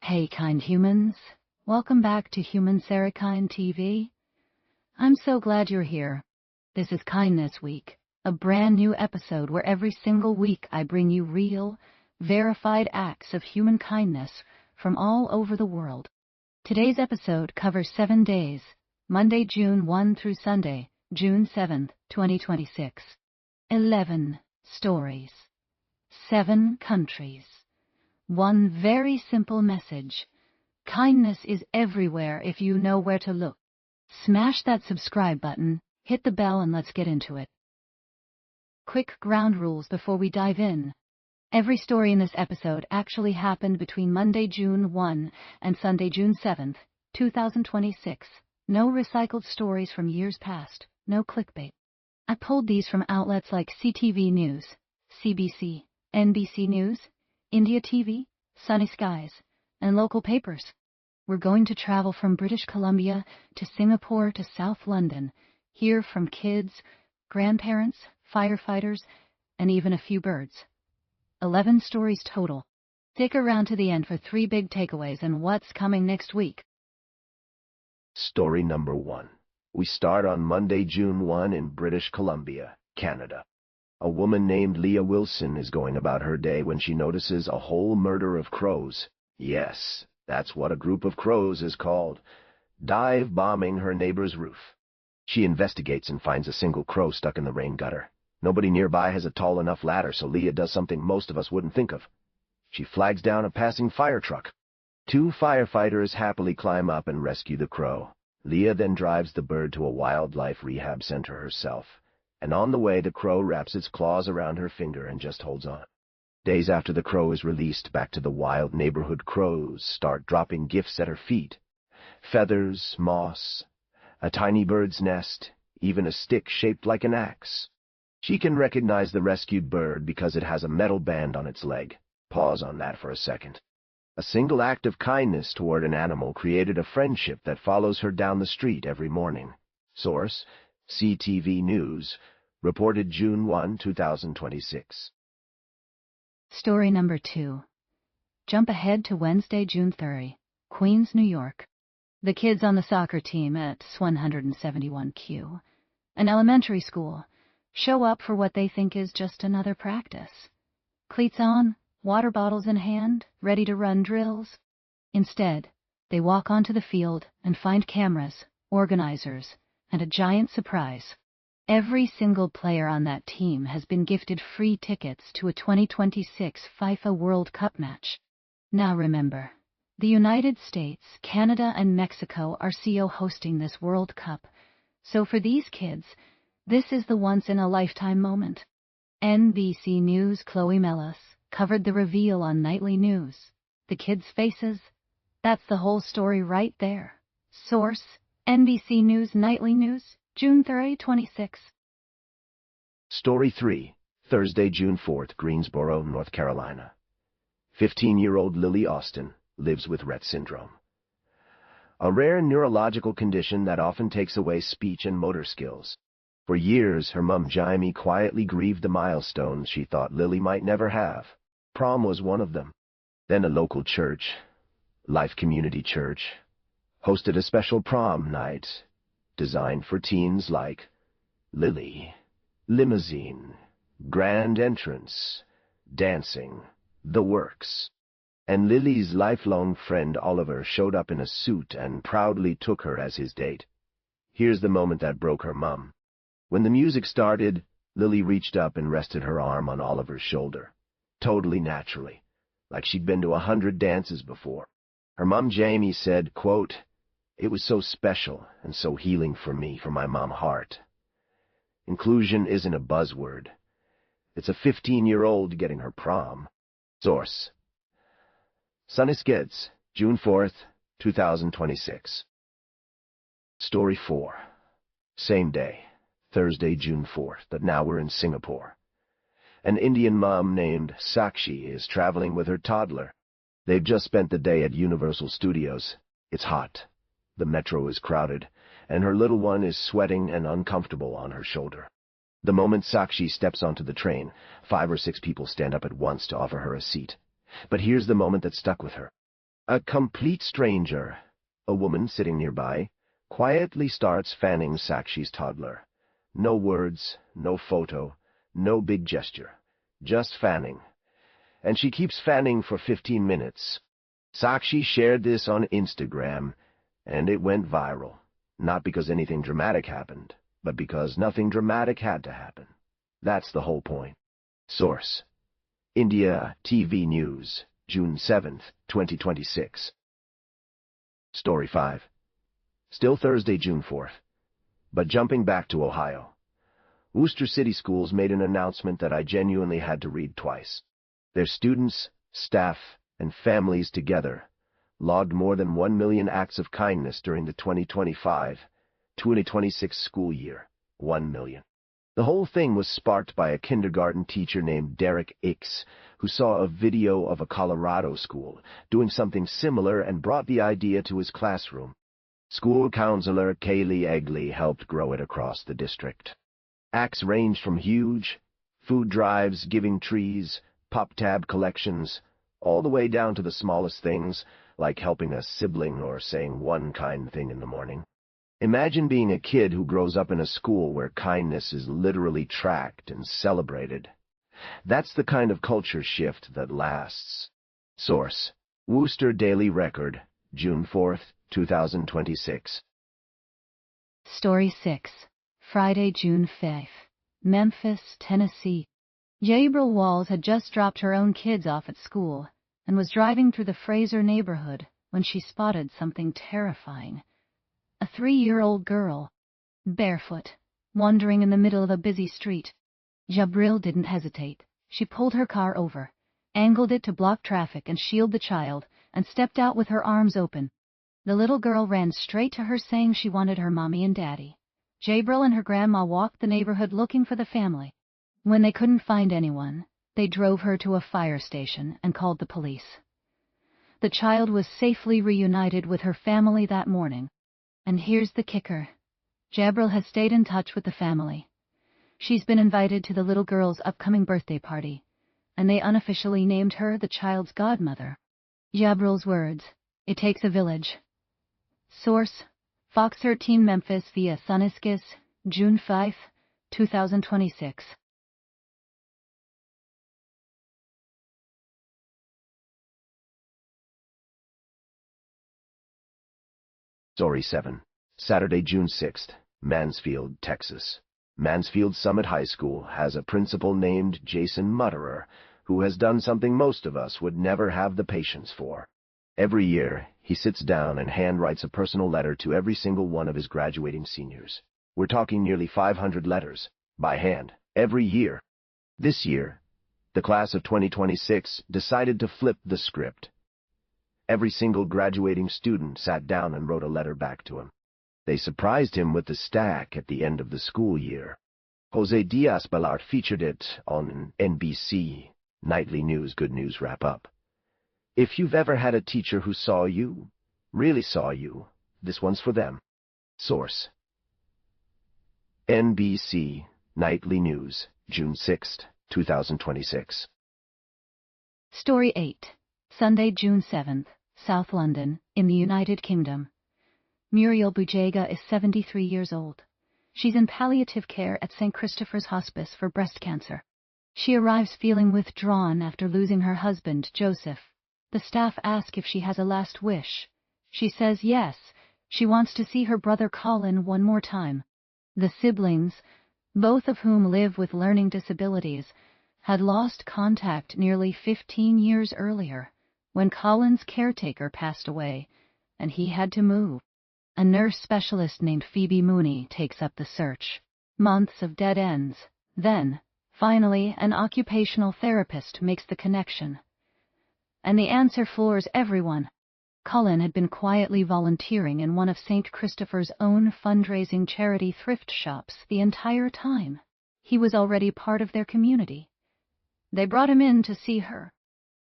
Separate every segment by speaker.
Speaker 1: Hey, kind humans. Welcome back to Human Serikind TV. I'm so glad you're here. This is Kindness Week, a brand new episode where every single week I bring you real, verified acts of human kindness from all over the world. Today's episode covers 7 days, Monday, June 1 through Sunday, June 7th, 2026. 11 stories. 7 countries. One very simple message. Kindness is everywhere if you know where to look. Smash that subscribe button, hit the bell, and let's get into it. Quick ground rules before we dive in. Every story in this episode actually happened between Monday, June 1 and Sunday, June 7th, 2026. No recycled stories from years past, no clickbait. I pulled these from outlets like CTV News, CBC, NBC News, India TV, Sunny Skies, and local papers. We're going to travel from British Columbia to Singapore to South London, hear from kids, grandparents, firefighters, and even a few birds. 11 stories total. Stick around to the end for 3 big takeaways and what's coming next week.
Speaker 2: Story number 1. We start on Monday, June 1 in British Columbia, Canada. A woman named Leah Wilson is going about her day when she notices a whole murder of crows. Yes, that's what a group of crows is called. Dive-bombing her neighbor's roof. She investigates and finds a single crow stuck in the rain gutter. Nobody nearby has a tall enough ladder, so Leah does something most of us wouldn't think of. She flags down a passing fire truck. 2 firefighters happily climb up and rescue the crow. Leah then drives the bird to a wildlife rehab center herself. And on the way the crow wraps its claws around her finger and just holds on. Days after the crow is released back to the wild, neighborhood crows start dropping gifts at her feet. Feathers, moss, a tiny bird's nest, even a stick shaped like an axe. She can recognize the rescued bird because it has a metal band on its leg. Pause on that for a second. A single act of kindness toward an animal created a friendship that follows her down the street every morning. Source: CTV News, reported June 1, 2026.
Speaker 1: Story number 2. Jump ahead to Wednesday, June 30, Queens, New York. The kids on the soccer team at 171Q, an elementary school, show up for what they think is just another practice. Cleats on, water bottles in hand, ready to run drills. Instead, they walk onto the field and find cameras, organizers, and a giant surprise. Every single player on that team has been gifted free tickets to a 2026 FIFA World Cup match. Now remember, the United States, Canada, and Mexico are co-hosting this World Cup, so for these kids, this is the once-in-a-lifetime moment. NBC News' Chloe Melas covered the reveal on Nightly News. The kids' faces? That's the whole story right there. Source: NBC News Nightly News, June 30, 26.
Speaker 2: Story 3. Thursday, June 4th, Greensboro, North Carolina. 15-year-old Lily Austin lives with Rett syndrome, a rare neurological condition that often takes away speech and motor skills. For years, her mom Jaime quietly grieved the milestones she thought Lily might never have. Prom was one of them. Then a local church, Life Community Church, hosted a special prom night designed for teens like Lily. Limousine, grand entrance, dancing, the works. And Lily's lifelong friend Oliver showed up in a suit and proudly took her as his date. Here's the moment that broke her mum. When the music started, Lily reached up and rested her arm on Oliver's shoulder, totally naturally, like she'd been to 100 dances before. Her mum Jamie said, quote, "It was so special and so healing for me, for my mom heart." Inclusion isn't a buzzword. It's a 15-year-old getting her prom. Source: Sunny Skids, June 4th, 2026. Story 4. Same day, Thursday, June 4th, but now we're in Singapore. An Indian mom named Sakshi is traveling with her toddler. They've just spent the day at Universal Studios. It's hot. The metro is crowded, and her little one is sweating and uncomfortable on her shoulder. The moment Sakshi steps onto the train, 5 or 6 people stand up at once to offer her a seat. But here's the moment that stuck with her. A complete stranger, a woman sitting nearby, quietly starts fanning Sakshi's toddler. No words, no photo, no big gesture, just fanning. And she keeps fanning for 15 minutes. Sakshi shared this on Instagram, and it went viral. Not because anything dramatic happened, but because nothing dramatic had to happen. That's the whole point. Source: India TV News, June 7th, 2026. Story 5. Still Thursday, June 4th. But jumping back to Ohio. Worcester City Schools made an announcement that I genuinely had to read twice. Their students, staff, and families together logged more than 1 million acts of kindness during the 2025-2026 school year. 1 million. The whole thing was sparked by a kindergarten teacher named Derek Ix, who saw a video of a Colorado school doing something similar and brought the idea to his classroom. School counselor Kaylee Egley helped grow it across the district. Acts ranged from huge food drives, giving trees, pop-tab collections, all the way down to the smallest things, like helping a sibling or saying one kind thing in the morning. Imagine being a kid who grows up in a school where kindness is literally tracked and celebrated. That's the kind of culture shift that lasts. Source: Worcester Daily Record, June 4th, 2026.
Speaker 1: Story 6. Friday, June 5th. Memphis, Tennessee. Jabril Walls had just dropped her own kids off at school and was driving through the Fraser neighborhood when she spotted something terrifying. A 3-year-old girl, barefoot, wandering in the middle of a busy street. Jabril didn't hesitate. She pulled her car over, angled it to block traffic and shield the child, and stepped out with her arms open. The little girl ran straight to her saying she wanted her mommy and daddy. Jabril and her grandma walked the neighborhood looking for the family. When they couldn't find anyone, they drove her to a fire station and called the police. The child was safely reunited with her family that morning. And here's the kicker. Jabril has stayed in touch with the family. She's been invited to the little girl's upcoming birthday party, and they unofficially named her the child's godmother. Jabril's words: "It takes a village." Source: Fox 13 Memphis via Thuniskis, June 5, 2026.
Speaker 2: Story 7. Saturday, June 6th, Mansfield, Texas. Mansfield Summit High School has a principal named Jason Mutterer, who has done something most of us would never have the patience for. Every year, he sits down and handwrites a personal letter to every single one of his graduating seniors. We're talking nearly 500 letters, by hand, every year. This year, the class of 2026 decided to flip the script. Every single graduating student sat down and wrote a letter back to him. They surprised him with the stack at the end of the school year. Jose Diaz-Balart featured it on NBC Nightly News Good News Wrap-Up. If you've ever had a teacher who saw you, really saw you, this one's for them. Source: NBC Nightly News, June 6th, 2026.
Speaker 1: Story 8. Sunday, June 7th, South London, in the United Kingdom. Muriel Bujega is 73 years old. She's in palliative care at St. Christopher's Hospice for breast cancer. She arrives feeling withdrawn after losing her husband, Joseph. The staff ask if she has a last wish. She says yes, she wants to see her brother Colin one more time. The siblings, both of whom live with learning disabilities, had lost contact nearly 15 years earlier, when Colin's caretaker passed away, and he had to move. A nurse specialist named Phoebe Mooney takes up the search. Months of dead ends. Then, finally, an occupational therapist makes the connection. And the answer floors everyone. Colin had been quietly volunteering in one of St. Christopher's own fundraising charity thrift shops the entire time. He was already part of their community. They brought him in to see her.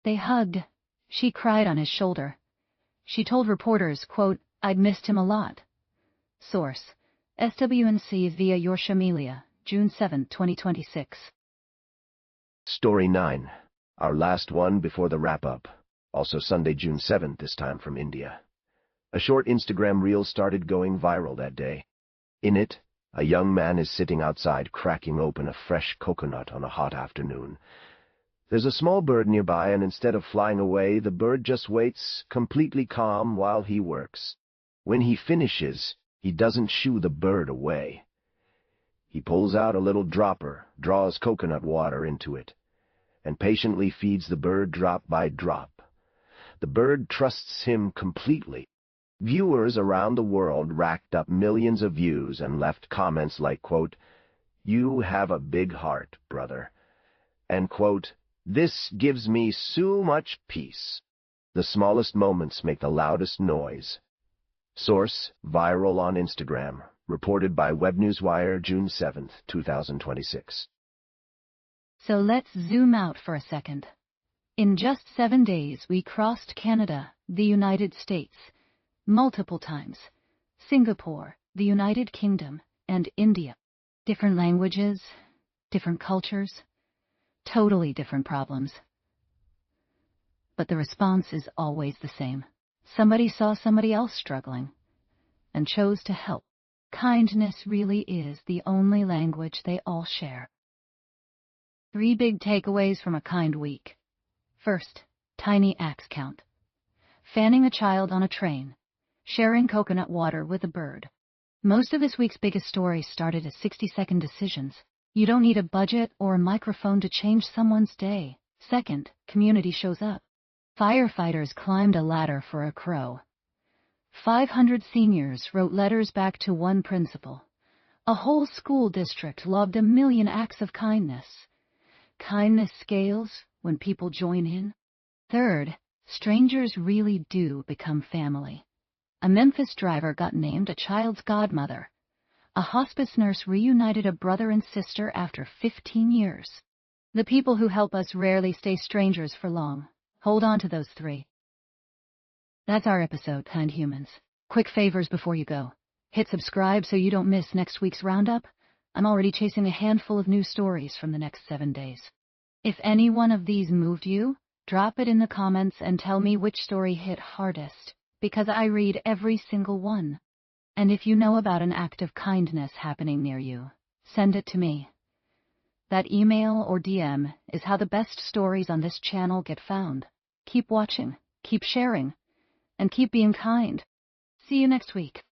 Speaker 1: They hugged. She cried on his shoulder. She told reporters, quote, "I'd missed him a lot." Source: SWNC via Yorkshire Media, June 7, 2026.
Speaker 2: Story 9. Our last one before the wrap-up. Also Sunday, June 7th, this time from India. A short Instagram reel started going viral that day. In it, a young man is sitting outside cracking open a fresh coconut on a hot afternoon. There's a small bird nearby, and instead of flying away, the bird just waits, completely calm, while he works. When he finishes, he doesn't shoo the bird away. He pulls out a little dropper, draws coconut water into it, and patiently feeds the bird drop by drop. The bird trusts him completely. Viewers around the world racked up millions of views and left comments like, quote, "You have a big heart, brother," and, quote, "This gives me so much peace." The smallest moments make the loudest noise. Source, viral on Instagram. Reported by WebNewsWire, June 7th, 2026.
Speaker 1: So let's zoom out for a second. In just 7 days, we crossed Canada, the United States, multiple times, Singapore, the United Kingdom, and India. Different languages, different cultures, totally different problems. But the response is always the same. Somebody saw somebody else struggling and chose to help. Kindness really is the only language they all share. 3 big takeaways from a kind week. First, tiny acts count. Fanning a child on a train. Sharing coconut water with a bird. Most of this week's biggest stories started as 60-second decisions. You don't need a budget or a microphone to change someone's day. Second, community shows up. Firefighters climbed a ladder for a crow. 500 seniors wrote letters back to one principal. A whole school district logged 1 million acts of kindness. Kindness scales when people join in. Third, strangers really do become family. A Memphis driver got named a child's godmother. A hospice nurse reunited a brother and sister after 15 years. The people who help us rarely stay strangers for long. Hold on to those 3. That's our episode, kind humans. Quick favors before you go. Hit subscribe so you don't miss next week's roundup. I'm already chasing a handful of new stories from the next 7 days. If any one of these moved you, drop it in the comments and tell me which story hit hardest, because I read every single one. And if you know about an act of kindness happening near you, send it to me. That email or DM is how the best stories on this channel get found. Keep watching, keep sharing, and keep being kind. See you next week.